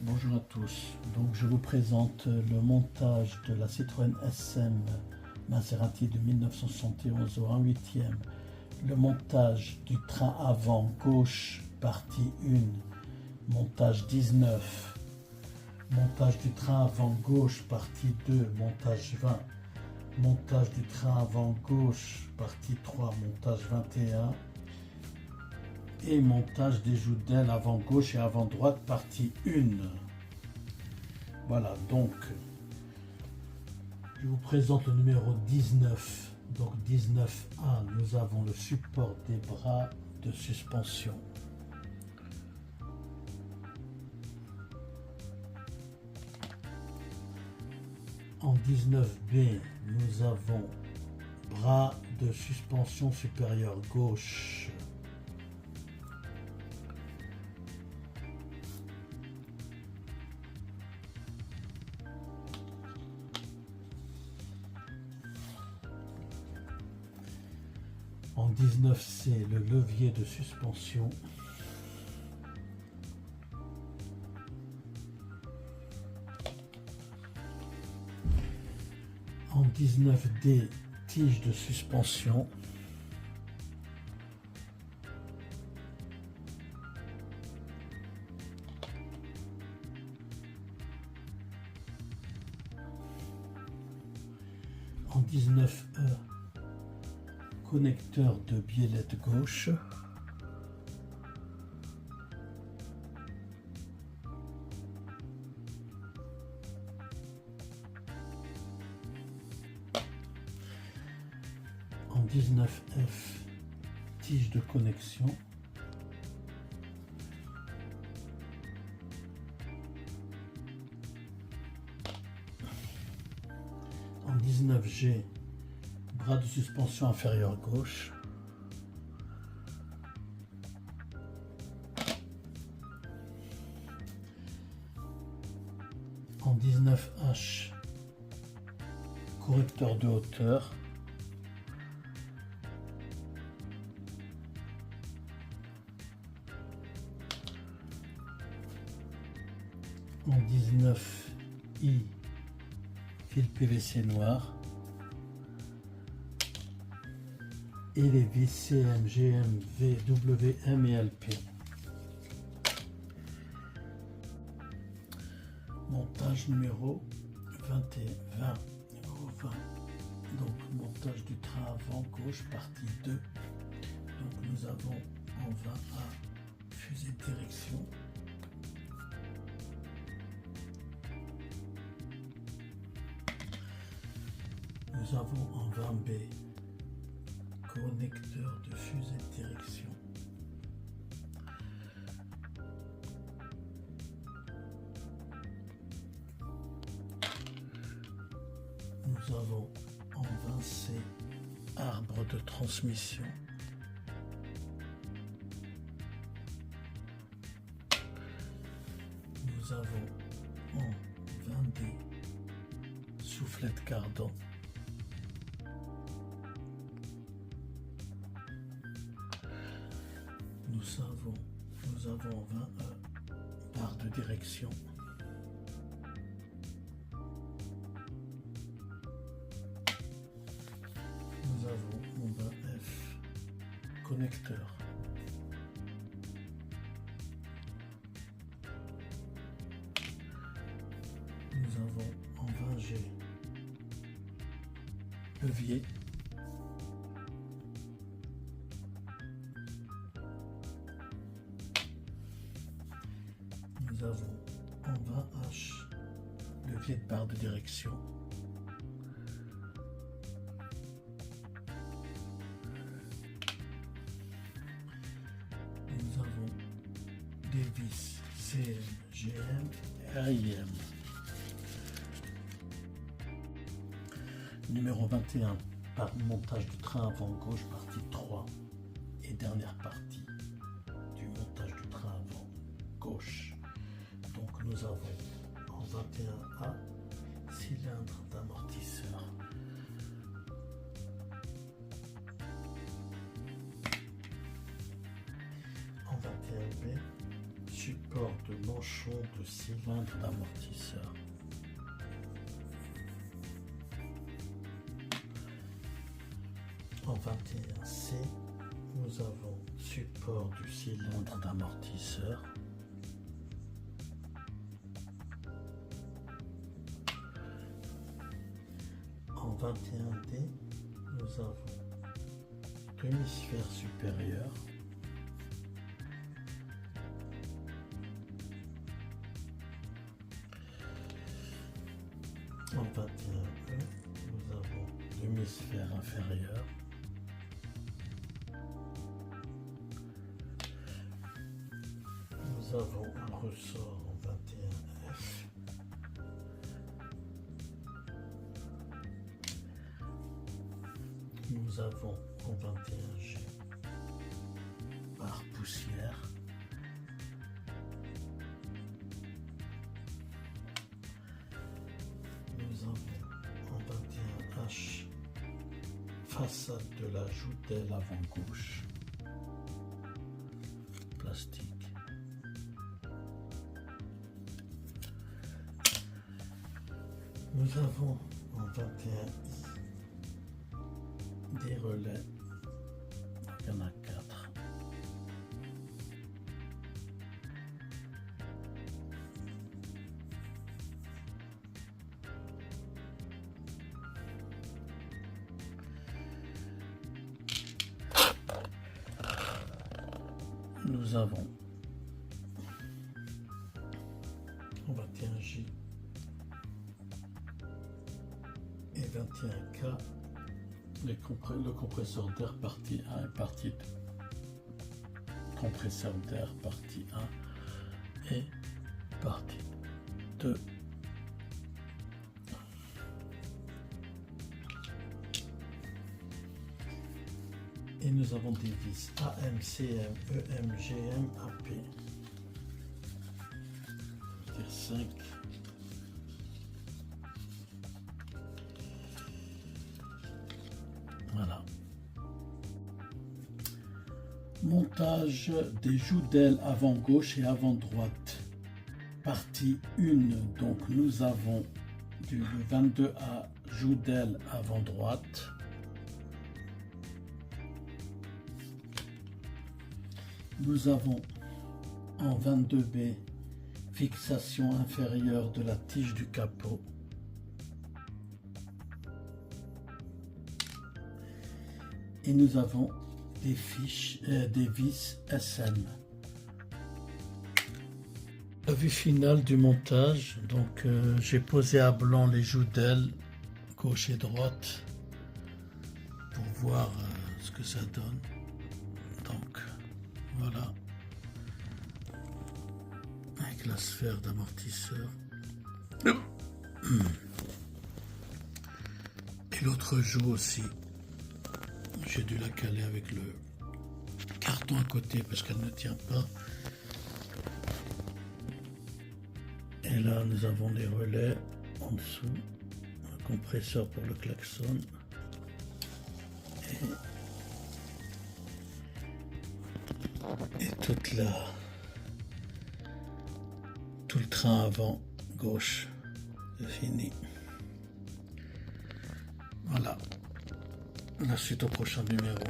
Bonjour à tous, donc je vous présente le montage de la Citroën SM Maserati de 1971 au 1/8e, le montage du train avant gauche partie 1, montage 19, montage du train avant gauche partie 2, montage 20, montage du train avant gauche partie 3, montage 21 et montage des joues d'aile avant gauche et avant droite partie 1. Voilà, donc je vous présente le numéro 19. Donc 19A, nous avons le support des bras de suspension. En 19B, nous avons bras de suspension supérieure gauche. En 19C, le levier de suspension. En 19D, tige de suspension. En 19E, connecteur de biellette gauche. En 19F, tige de connexion. En 19G, bras de suspension inférieur gauche. En 19H, correcteur de hauteur. En 19I, fil PVC noir. Et les vis CM, GM, V, WM et LP. Montage numéro 20, numéro 20. Donc montage du train avant gauche, partie 2. Donc nous avons en 20A fusée de direction. Nous avons en 20B connecteur de fusée de direction. Nous avons en 20C arbre de transmission. Nous avons en 20D soufflette cardan. Nous avons en 20E barre de direction. Nous avons en 20F connecteur. Nous avons en 20G levier. Nous avons en 20H levier de barre de direction. Nous avons des vis CM, GM et AIM. Numéro 21, par montage du train avant gauche, partie 3 et dernière partie du montage du train avant gauche. Donc nous avons en 21A cylindre d'amortisseur. En 21B support de manchon de cylindre d'amortisseur. En 21C, nous avons support du cylindre d'amortisseur. En 21D, nous avons demi-sphère supérieure. En 21E, nous avons demi-sphère inférieure. Nous avons un ressort en 21F. Nous avons en 21G barre poussière. Nous avons en 21H façade de la joutelle avant gauche plastique. Nous avons en 21I des relais, il y en a 4. Nous avons en 21J et 21K le compresseur d'air partie 1 et partie 2. Compresseur d'air partie 1 et partie 2. Et nous avons des vis AM, CM, EM, GM, AP. C'est-à-dire 5. Voilà. Montage des joues d'aile avant gauche et avant droite. Partie 1. Donc nous avons du 22A joue d'aile avant droite. Nous avons en 22B fixation inférieure de la tige du capot. Et nous avons des vis SM. La vue finale du montage, donc j'ai posé à blanc les joues d'aile gauche et droite pour voir ce que ça donne. Donc voilà, avec la sphère d'amortisseur. Et l'autre joue aussi. J'ai dû la caler avec le carton à côté parce qu'elle ne tient pas. Et là, nous avons les relais en dessous, un compresseur pour le klaxon. Et tout le train avant gauche, c'est fini. Voilà. La suite au prochain numéro.